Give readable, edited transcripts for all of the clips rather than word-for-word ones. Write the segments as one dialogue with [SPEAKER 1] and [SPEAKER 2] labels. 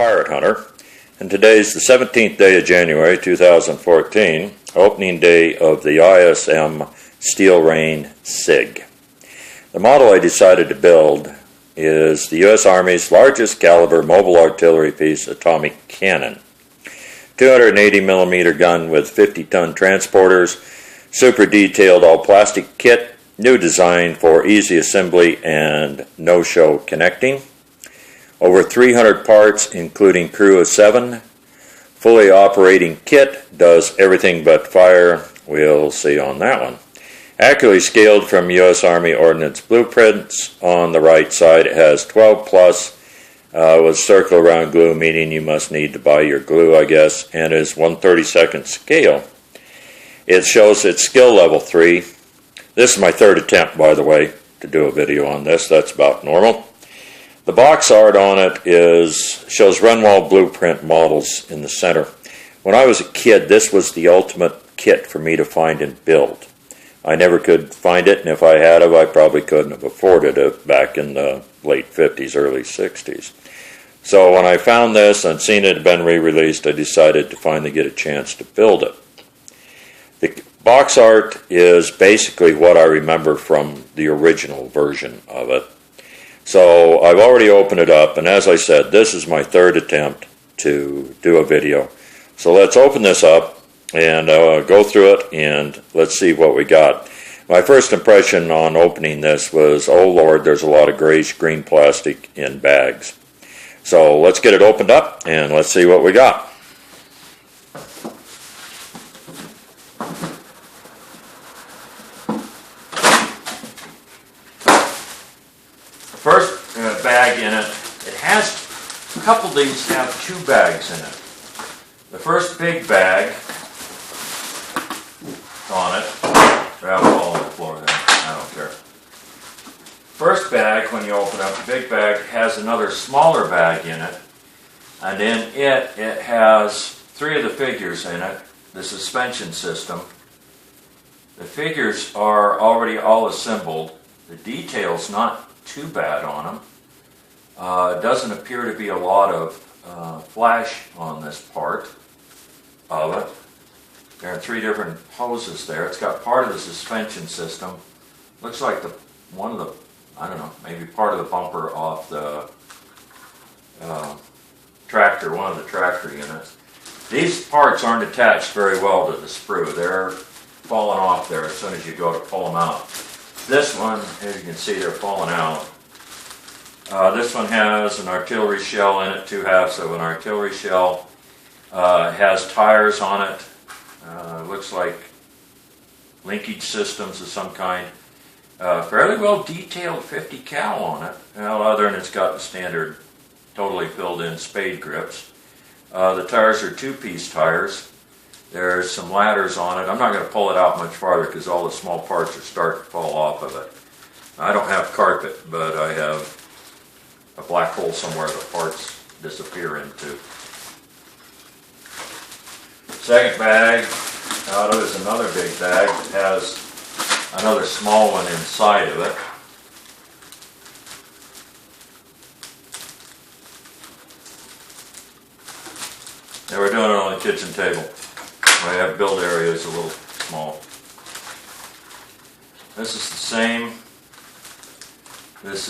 [SPEAKER 1] Pirate Hunter, and today's the 17th day of January 2014, opening day of the ISM Steel Rain SIG. The model I decided to build is the U.S. Army's largest caliber mobile artillery piece atomic cannon. 280 millimeter gun with 50-ton transporters, super detailed all-plastic kit, new design for easy assembly and no-show connecting. Over 300 parts, including crew of 7. Fully operating kit, does everything but fire. We'll see on that one. Accurately scaled from U.S. Army Ordnance blueprints. On the right side, it has 12 plus with circle around glue, meaning you must need to buy your glue, I guess, and is 1/32 scale. It shows its skill level 3. This is my third attempt, by the way, to do a video on this. That's about normal. The box art on it shows Runwall blueprint models in the center. When I was a kid, this was the ultimate kit for me to find and build. I never could find it, and if I had it, I probably couldn't have afforded it back in the late 50s, early 60s. So when I found this and seen it had been re-released, I decided to finally get a chance to build it. The box art is basically what I remember from the original version of it. So I've already opened it up, and as I said, this is my third attempt to do a video. So let's open this up and go through it, and let's see what we got. My first impression on opening this was, oh Lord, there's a lot of grayish-green plastic in bags. So let's get it opened up, and let's see what we got. First bag in it, it has, a couple of these have 2 bags in it. The first big bag on it, grab it all on the floor there, I don't care. First bag, when you open up, the big bag has another smaller bag in it, and in it has 3 of the figures in it, the suspension system. The figures are already all assembled. The detail's not too bad on them. It doesn't appear to be a lot of flash on this part of it. There are 3 different hoses there. It's got part of the suspension system. Looks like one of the, I don't know, maybe part of the bumper off the tractor, one of the tractor units. These parts aren't attached very well to the sprue. They're falling off there as soon as you go to pull them out. This one, as you can see, they're falling out. This one has an artillery shell in it, 2 halves of an artillery shell. It has tires on it. Looks like linkage systems of some kind. Fairly well detailed 50 cal on it. Well, other than it's got the standard totally filled in spade grips. The tires are 2-piece tires. There's some ladders on it. I'm not going to pull it out much farther because all the small parts are starting to fall off of it. I don't have carpet, but I have a black hole somewhere the parts disappear into. Second bag, out of is another big bag that has another small one inside of it. They were doing it on the kitchen table. I have build areas a little small. This is the same. This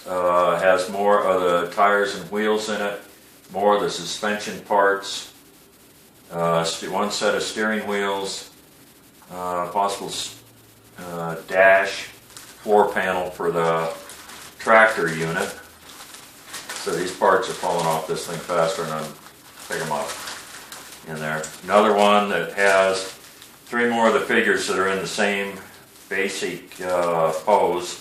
[SPEAKER 1] has more of the tires and wheels in it, more of the suspension parts, one set of steering wheels, possible dash, floor panel for the tractor unit. So these parts are falling off this thing faster and I'm pick them up in there. Another one that has 3 more of the figures that are in the same basic pose.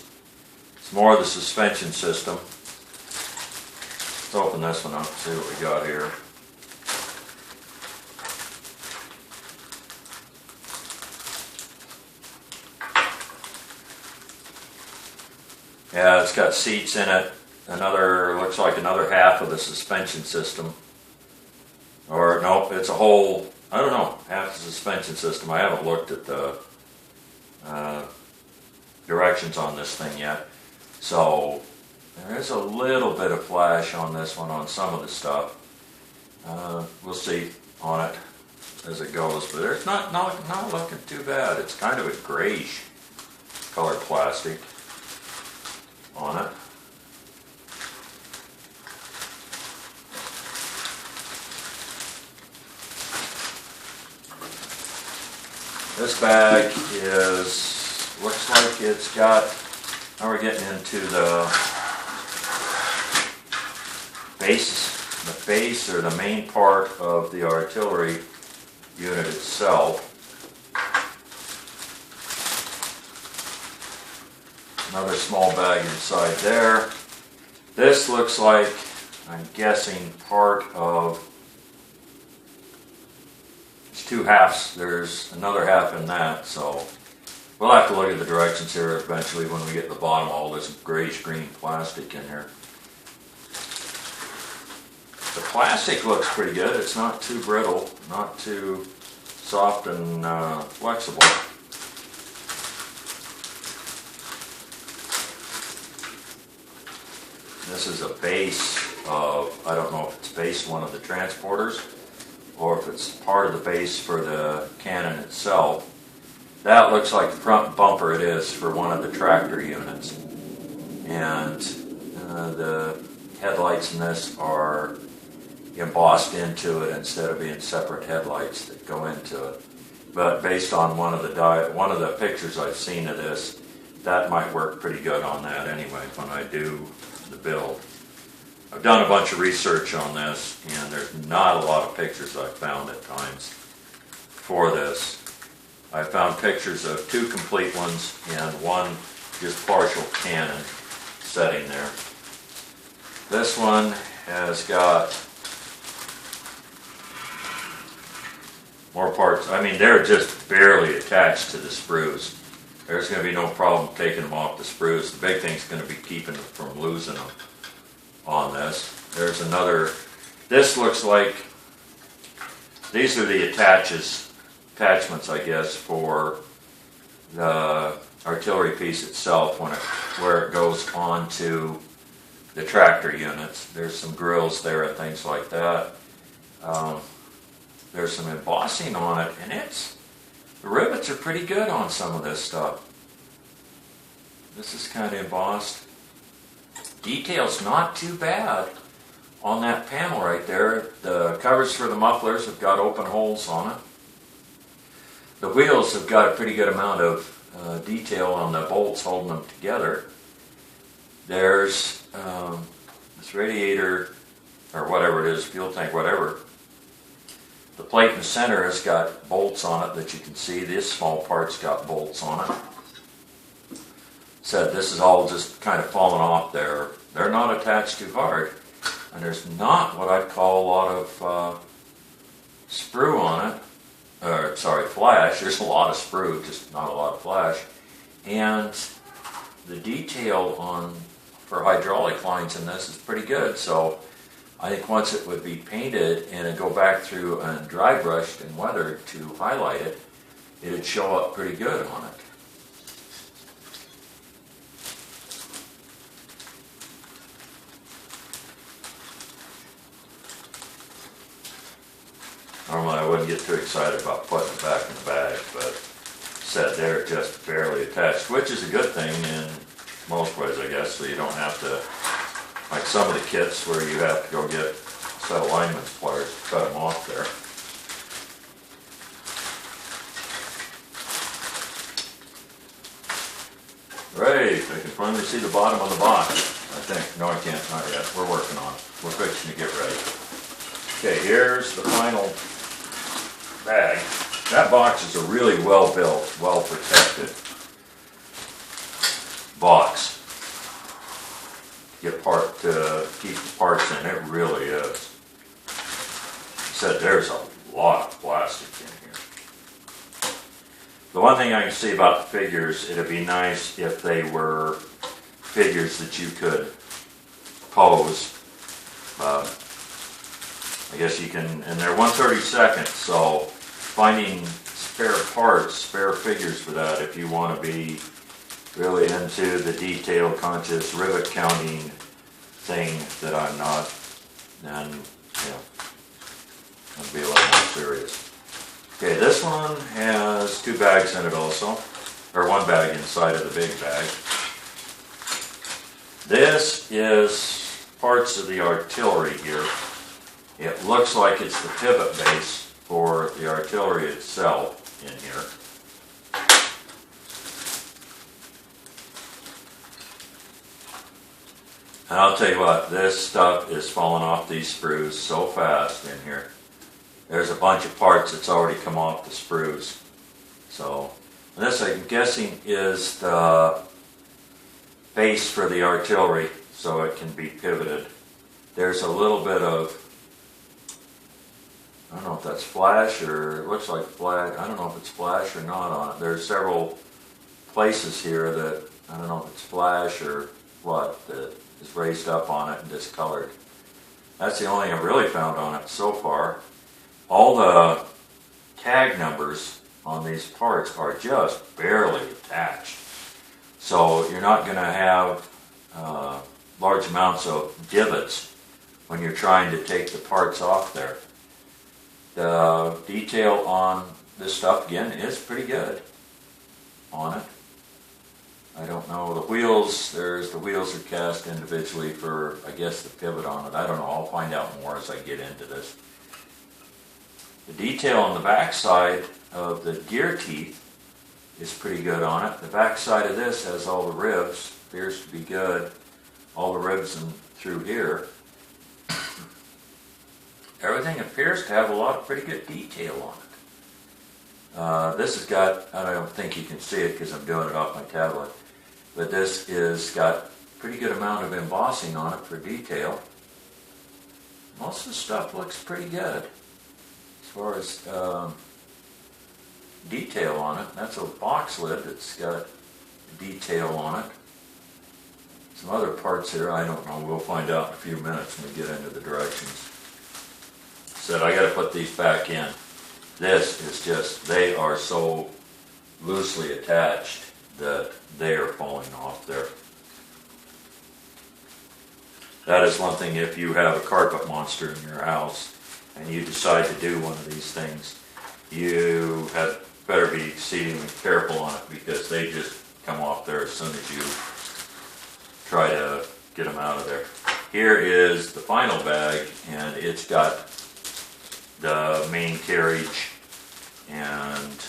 [SPEAKER 1] It's more of the suspension system. Let's open this one up and see what we got here. Yeah, it's got seats in it. Looks like another half of the suspension system. Or nope, it's a whole, I don't know, half the suspension system. I haven't looked at the directions on this thing yet. So There is a little bit of flash on this one on some of the stuff. We'll see on it as it goes, but it's not looking too bad. It's kind of a grayish colored plastic on it. This bag looks like it's got, now we're getting into the base or the main part of the artillery unit itself. Another small bag inside there. This looks like, I'm guessing, part of, it's two halves. There's another half in that, so we'll have to look at the directions here eventually when we get to the bottom of all this grayish green plastic in here. The plastic looks pretty good. It's not too brittle, not too soft and flexible. This is a base of, I don't know if it's base one of the transporters or if it's part of the base for the cannon itself. That looks like the front bumper it is for one of the tractor units. And the headlights in this are embossed into it instead of being separate headlights that go into it. But based on one of the pictures I've seen of this, that might work pretty good on that anyway when I do the build. I've done a bunch of research on this, and there's not a lot of pictures I've found at times for this. I found pictures of two complete ones and one just partial cannon setting there. This one has got more parts. I mean, they're just barely attached to the sprues. There's going to be no problem taking them off the sprues. The big thing's going to be keeping them from losing them on this. There's another. This looks like these are the attachments, I guess, for the artillery piece itself where it goes onto the tractor units. There's some grills there and things like that. There's some embossing on it, and the rivets are pretty good on some of this stuff. This is kind of embossed. Detail's not too bad on that panel right there. The covers for the mufflers have got open holes on it. The wheels have got a pretty good amount of detail on the bolts holding them together. There's this radiator, or whatever it is, fuel tank, whatever. The plate in the center has got bolts on it that you can see. This small part's got bolts on it. Said this is all just kind of falling off there. They're not attached too hard. And there's not what I'd call a lot of sprue on it. Or, sorry, flash. There's a lot of sprue, just not a lot of flash. And the detail for hydraulic lines in this is pretty good. So I think once it would be painted and it'd go back through and dry brushed and weathered to highlight it, it'd show up pretty good on it. Normally I wouldn't get too excited about putting it back in the bag, but said they're just barely attached, which is a good thing in most ways, I guess, so you don't have to, like some of the kits where you have to go get a set of lineman's pliers to cut them off there. Great, I can finally see the bottom of the box, I think. No, I can't, not yet. We're working on it. We're fixing to get ready. Okay, here's the final bag. That box is a really well built, well protected box. To keep the parts in, it really is. Said there's a lot of plastic in here. The one thing I can see about the figures, it'd be nice if they were figures that you could pose. I guess you can, and they're 1/32, so finding spare parts, spare figures for that, if you want to be really into the detail conscious rivet counting thing that I'm not, then, you know, I'll be a little more serious. Okay, this one has 2 bags in it also, or 1 bag inside of the big bag. This is parts of the artillery here. It looks like it's the pivot base for the artillery itself in here. And I'll tell you what, this stuff is falling off these sprues so fast in here. There's a bunch of parts that's already come off the sprues. So, this I'm guessing is the base for the artillery, so it can be pivoted. There's a little bit of, I don't know if that's flash or it looks like flash. I don't know if it's flash or not on it. There's several places here that, I don't know if it's flash or what, that is raised up on it and discolored. That's the only thing I've really found on it so far. All the tag numbers on these parts are just barely attached. So you're not going to have large amounts of divots when you're trying to take the parts off there. The detail on this stuff, again, is pretty good on it. I don't know, the wheels, the wheels are cast individually for, I guess, the pivot on it. I don't know, I'll find out more as I get into this. The detail on the back side of the gear teeth is pretty good on it. The back side of this has all the ribs, appears to be good. All the ribs and through here. Everything appears to have a lot of pretty good detail on it. This has got, I don't think you can see it because I'm doing it off my tablet, but this is got pretty good amount of embossing on it for detail. Most of the stuff looks pretty good as far as detail on it. That's a box lid that's got detail on it. Some other parts here, I don't know, we'll find out in a few minutes when we get into the directions. Said I got to put these back in. This is just, they are so loosely attached that they are falling off there. That is one thing, if you have a carpet monster in your house and you decide to do one of these things, you had better be exceedingly careful on it because they just come off there as soon as you try to get them out of there. Here is the final bag, and it's got the main carriage and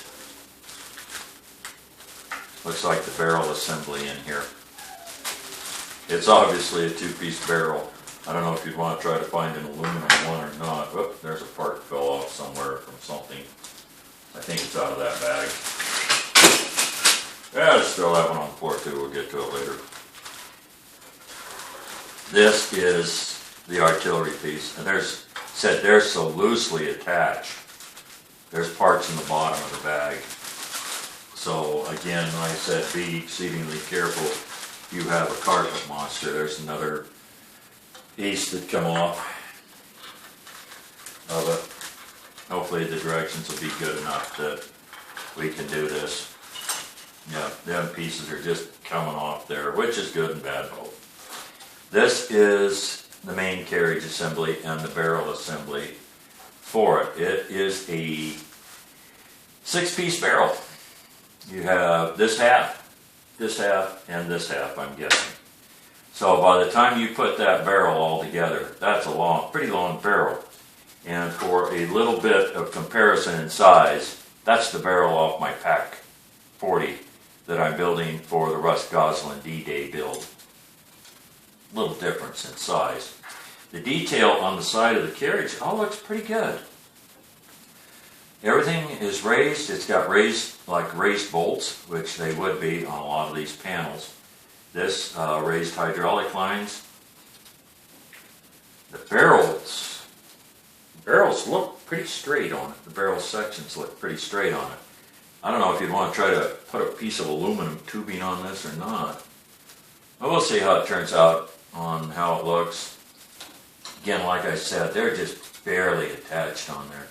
[SPEAKER 1] looks like the barrel assembly in here. It's obviously a 2-piece barrel. I don't know if you'd want to try to find an aluminum one or not. Oop, there's a part fell off somewhere from something. I think it's out of that bag. Yeah, let's throw that one on the floor too. We'll get to it later. This is the artillery piece, and they're so loosely attached. There's parts in the bottom of the bag. So again, like I said, be exceedingly careful. You have a carpet monster. There's another piece that come off of it. Hopefully the directions will be good enough that we can do this. Yeah, them pieces are just coming off there, which is good and bad both. This is the main carriage assembly and the barrel assembly for it. It is a 6-piece barrel. You have this half, and this half, I'm guessing. So by the time you put that barrel all together, that's a pretty long barrel. And for a little bit of comparison in size, that's the barrel off my Pack 40 that I'm building for the Russ Goslin D-Day build. Little difference in size. The detail on the side of the carriage all looks pretty good. Everything is raised. It's got raised bolts, which they would be on a lot of these panels. This raised hydraulic lines. The barrels look pretty straight on it. The barrel sections look pretty straight on it. I don't know if you'd want to try to put a piece of aluminum tubing on this or not. But we'll see how it turns out on how it looks. Again, like I said, they're just barely attached on there,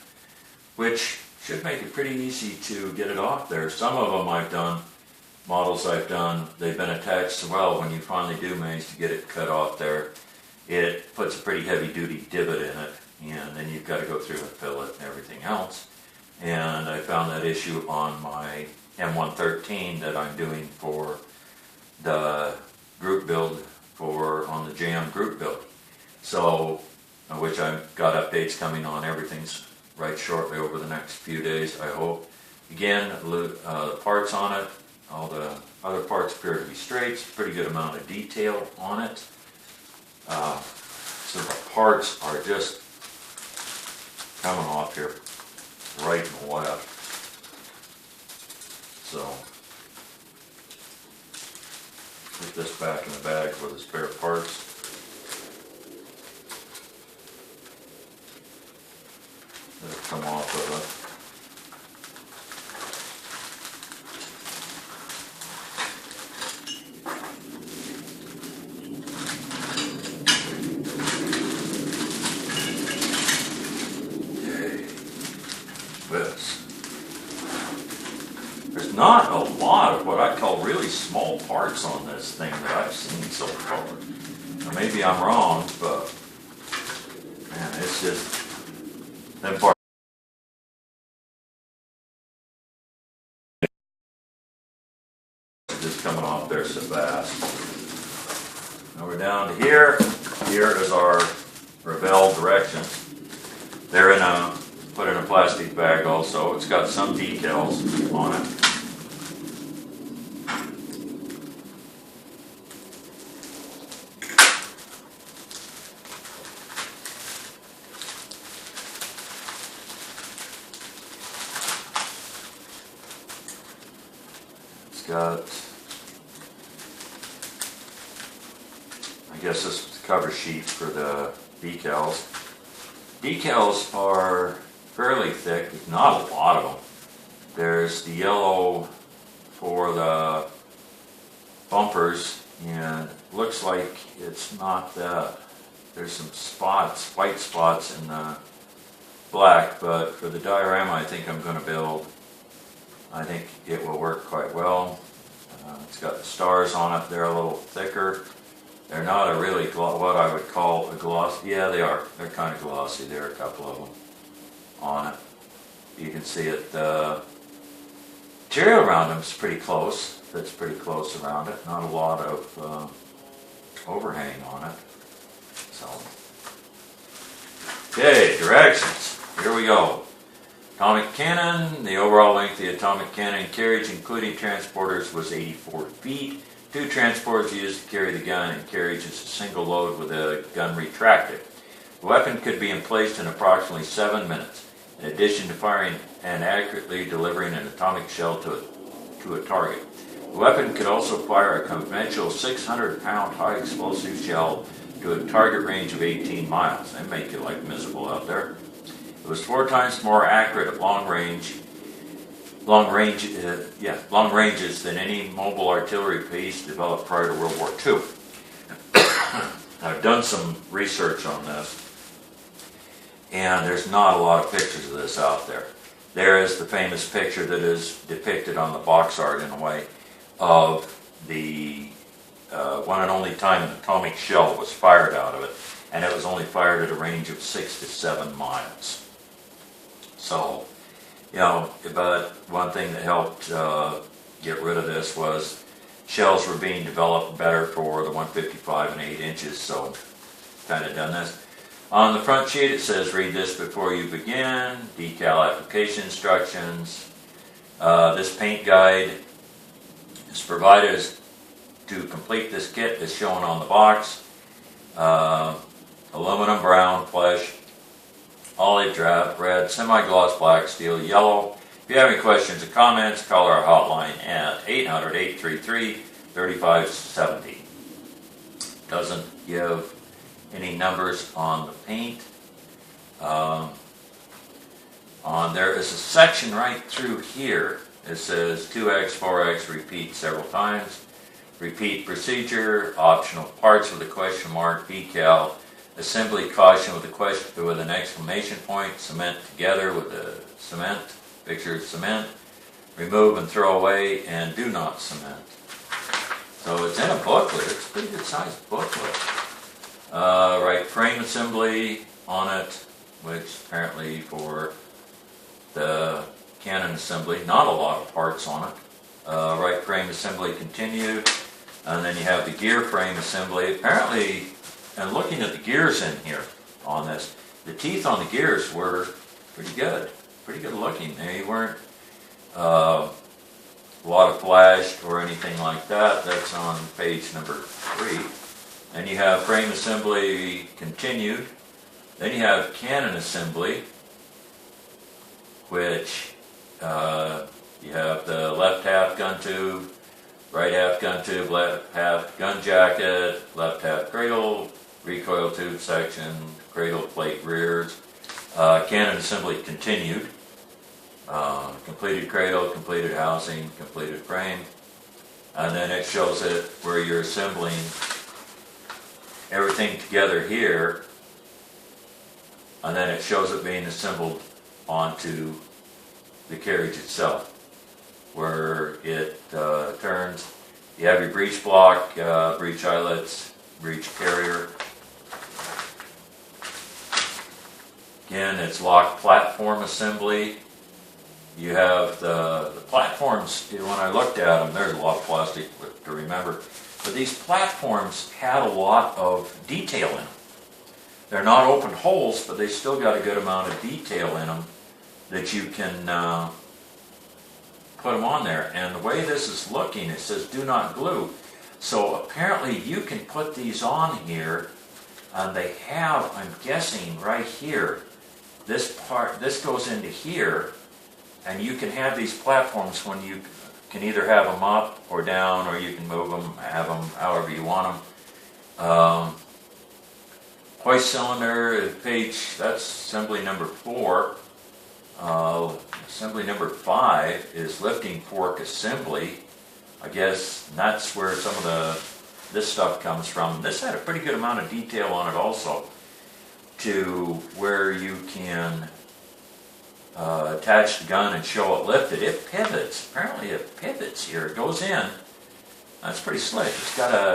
[SPEAKER 1] which should make it pretty easy to get it off there. Some of them I've done, models I've done, they've been attached so well when you finally do manage to get it cut off there. it puts a pretty heavy duty divot in it, and then you've got to go through and fill it and everything else. And I found that issue on my M113 that I'm doing for the group build on the JM group build. So, which I've got updates coming on. Everything's right shortly over the next few days, I hope. Again, the parts on it, all the other parts appear to be straight. It's a pretty good amount of detail on it. So the parts are just coming off here right and left. So, put this back in the bag for the spare parts. That'll come off of it. There's not a lot of what I call really small parts on this thing that I've seen so far. Now, maybe I'm wrong, but man, it's just them parts. Just coming off there so fast. Now we're down to here. Here is our Revell directions. They're put in a plastic bag also. It's got some decals on it. It's got, I guess this is the cover sheet for the decals. Decals are fairly thick, not a lot of them. There's the yellow for the bumpers, and it looks like it's not that. There's some spots, white spots in the black, but for the diorama I think I'm going to build, I think it will work quite well. It's got the stars on it. They're a little thicker. They're not a really, what I would call a gloss. Yeah, they are. They're kind of glossy. There are a couple of them on it. You can see it. The material around them is pretty close. Fits pretty close around it. Not a lot of overhang on it. So, okay, directions. Here we go. Atomic Cannon. The overall length of the Atomic Cannon carriage, including transporters, was 84 feet. 2 transporters used to carry the gun, and carriage is a single load with a gun retracted. The weapon could be emplaced in approximately 7 minutes. In addition to firing and accurately delivering an atomic shell to a target. The weapon could also fire a conventional 600-pound high-explosive shell to a target range of 18 miles. They make you like miserable out there. It was 4 times more accurate at long ranges than any mobile artillery piece developed prior to World War II. I've done some research on this, and there's not a lot of pictures of this out there. There is the famous picture that is depicted on the box art, in a way, of the one and only time an atomic shell was fired out of it, and it was only fired at a range of 6 to 7 miles. So, you know, but one thing that helped get rid of this was shells were being developed better for the 155 and 8 inches, so kind of done this. On the front sheet it says, read this before you begin, decal application instructions. This paint guide is provided to complete this kit as shown on the box. Aluminum brown, flesh, olive drab, red, semi-gloss black, steel, yellow. If you have any questions or comments, call our hotline at 800-833-3570. Doesn't give any numbers on the paint. There is a section right through here. It says 2x, 4x, repeat several times. Repeat procedure, optional parts with a question mark, decal, assembly caution with a question with an exclamation point, cement together with a cement, picture of cement, remove and throw away, and do not cement. So it's in a booklet. It's a pretty good sized booklet. Right frame assembly on it, which apparently for the cannon assembly, not a lot of parts on it. Right frame assembly continued, and then you have the gear frame assembly. Apparently, and looking at the gears in here on this, the teeth on the gears were pretty good looking. They weren't a lot of flash or anything like that. That's on page number 3. Then you have frame assembly continued. Then you have cannon assembly, which you have the left half gun tube, right half gun tube, left half gun jacket, left half cradle, recoil tube section, cradle plate rears. Cannon assembly continued. Completed cradle, completed housing, completed frame. And then it shows it where you're assembling everything together here. And then it shows it being assembled onto the carriage itself, where it turns. You have your breech block, breech eyelets, breech carrier. Again, it's locked platform assembly. You have the platforms. When I looked at them, there's a lot of plastic to remember, but these platforms had a lot of detail in them. They're not open holes, but they still got a good amount of detail in them that you can put them on there. And the way this is looking, it says do not glue. So apparently you can put these on here, and they have, I'm guessing, right here, this part, this goes into here, and you can have these platforms when you can either have them up or down, or you can move them, have them however you want them. Hoist cylinder, page, that's assembly number 4. Assembly number 5 is lifting fork assembly. I guess that's where some of this stuff comes from. This had a pretty good amount of detail on it also, to where you can attach the gun and show it lifted. It pivots. Apparently it pivots here. It goes in. That's pretty slick. It's got a